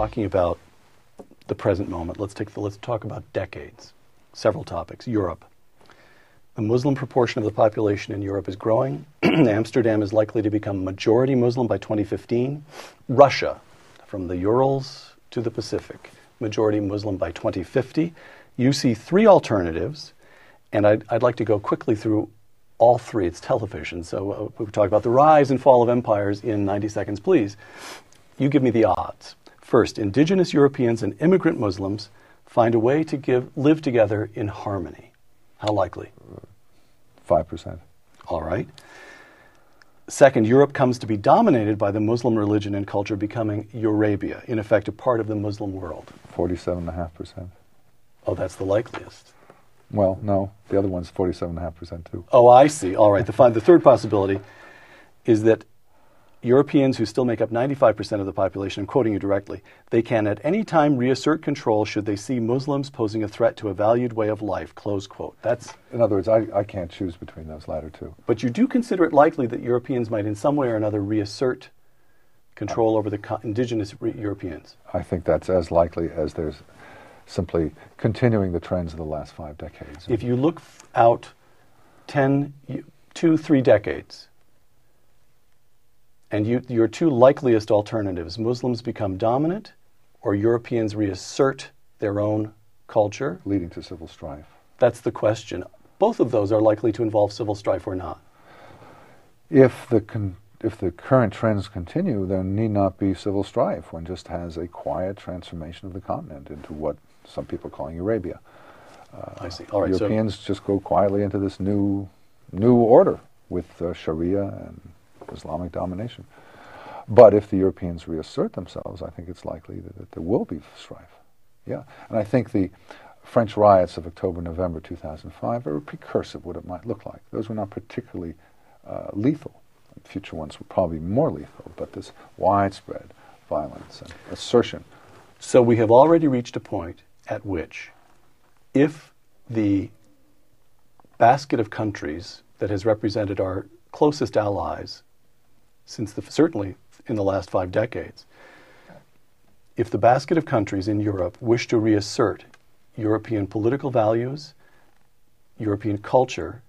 talking about the present moment. Let's talk about decades. Several topics. Europe. The Muslim proportion of the population in Europe is growing. Amsterdam is likely to become majority Muslim by 2015. Russia, from the Urals to the Pacific, majority Muslim by 2050. You see three alternatives, and I'd like to go quickly through all three. It's television, so we talk about the rise and fall of empires in 90 seconds, please. You give me the odds. First, indigenous Europeans and immigrant Muslims find a way to live together in harmony. How likely? 5%. All right. Second, Europe comes to be dominated by the Muslim religion and culture, becoming Eurabia, in effect a part of the Muslim world. 47.5%. Oh, that's the likeliest. Well, no, the other one's 47.5% too. Oh, I see. All right. The third possibility is that Europeans who still make up 95% of the population, I'm quoting you directly, they can at any time reassert control should they see Muslims posing a threat to a valued way of life, close quote. That's, in other words, I can't choose between those latter two. But you do consider it likely that Europeans might in some way or another reassert control over the indigenous Europeans? I think that's as likely as there's simply continuing the trends of the last 5 decades. If you look out 2, 3 decades, and your two likeliest alternatives, Muslims become dominant or Europeans reassert their own culture. Leading to civil strife. That's the question. Both of those are likely to involve civil strife or not. If the current trends continue, there need not be civil strife. One just has a quiet transformation of the continent into what some people are calling Eurabia. I see. All right, Europeans just go quietly into this new order with Sharia and Islamic domination. But if the Europeans reassert themselves, I think it's likely that there will be strife. Yeah, and I think the French riots of October, November 2005 are a precursor of what it might look like. Those were not particularly lethal. Future ones were probably more lethal, but this widespread violence and assertion. So we have already reached a point at which, if the basket of countries that has represented our closest allies since certainly in the last 5 decades, if the basket of countries in Europe wish to reassert European political values, European culture,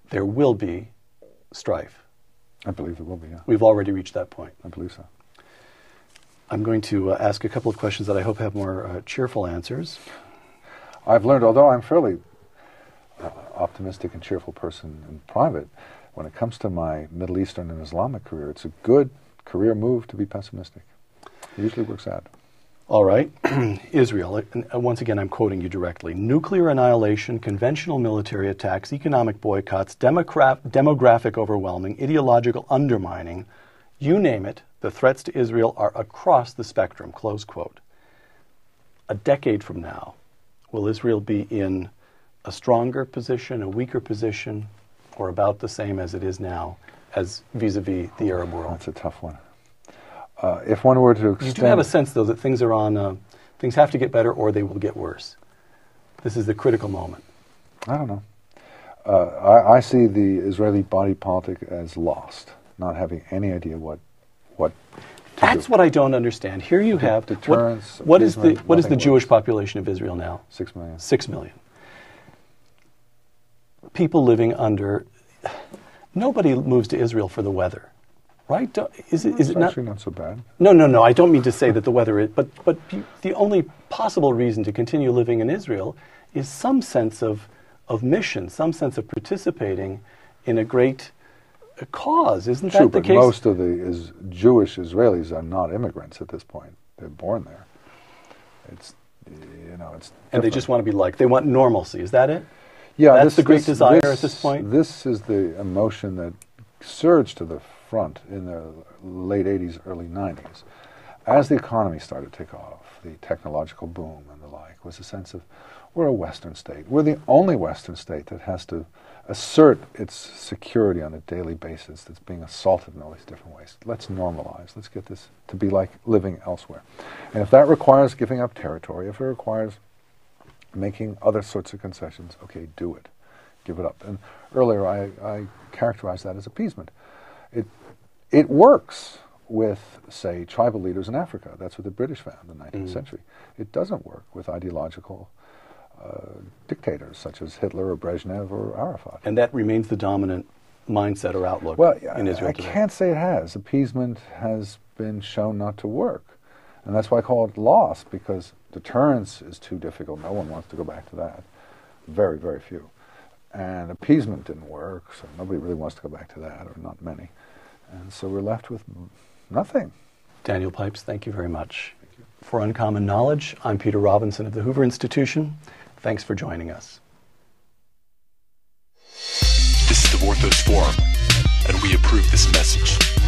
there will be strife. I believe there will be, yeah. We've already reached that point. I believe so. I'm going to ask a couple of questions that I hope have more cheerful answers. I've learned, although I'm fairly optimistic and cheerful person in private, when it comes to my Middle Eastern and Islamic career, it's a good career move to be pessimistic. It usually works out. All right. Israel, once again, I'm quoting you directly. Nuclear annihilation, conventional military attacks, economic boycotts, demographic overwhelming, ideological undermining, you name it, the threats to Israel are across the spectrum, close quote. A decade from now, will Israel be in a stronger position, a weaker position, or about the same as it is now, as vis-a-vis the Arab world? That's a tough one. If one were to extend... You do have a sense, though, that things are on, things have to get better or they will get worse. This is the critical moment. I don't know. I see the Israeli body politic as lost, not having any idea what That's what I don't understand. Here you have... Deterrence... What is the Jewish population of Israel now? 6 million. 6 million. People living under... Nobody moves to Israel for the weather, right? Is it not? Actually not so bad. No. I don't mean to say that the weather is... But the only possible reason to continue living in Israel is some sense of mission, some sense of participating in a great cause. Isn't that the case? Most of the Jewish Israelis are not immigrants at this point. They're born there. It's different. And they just want to be liked. They want normalcy. Is that it? Yeah, that's the great desire at this point? This is the emotion that surged to the front in the late 80s, early 90s. As the economy started to take off, the technological boom and the like, was a sense of, we're a Western state. We're the only Western state that has to assert its security on a daily basis that's being assaulted in all these different ways. Let's normalize. Let's get this to be like living elsewhere. And if that requires giving up territory, if it requires making other sorts of concessions, okay, do it. Give it up. And earlier I characterized that as appeasement. It works with, say, tribal leaders in Africa. That's what the British found in the 19th century. It doesn't work with ideological dictators such as Hitler or Brezhnev or Arafat. And that remains the dominant mindset or outlook in Israel I today. can't say it has. Appeasement has been shown not to work. And that's why I call it loss, because deterrence is too difficult. No one wants to go back to that. Very, very few. And appeasement didn't work, so nobody really wants to go back to that, or not many. And so we're left with nothing. Daniel Pipes, thank you very much. Thank you. For Uncommon Knowledge, I'm Peter Robinson of the Hoover Institution. Thanks for joining us. This is the Vorthos Forum, and we approve this message.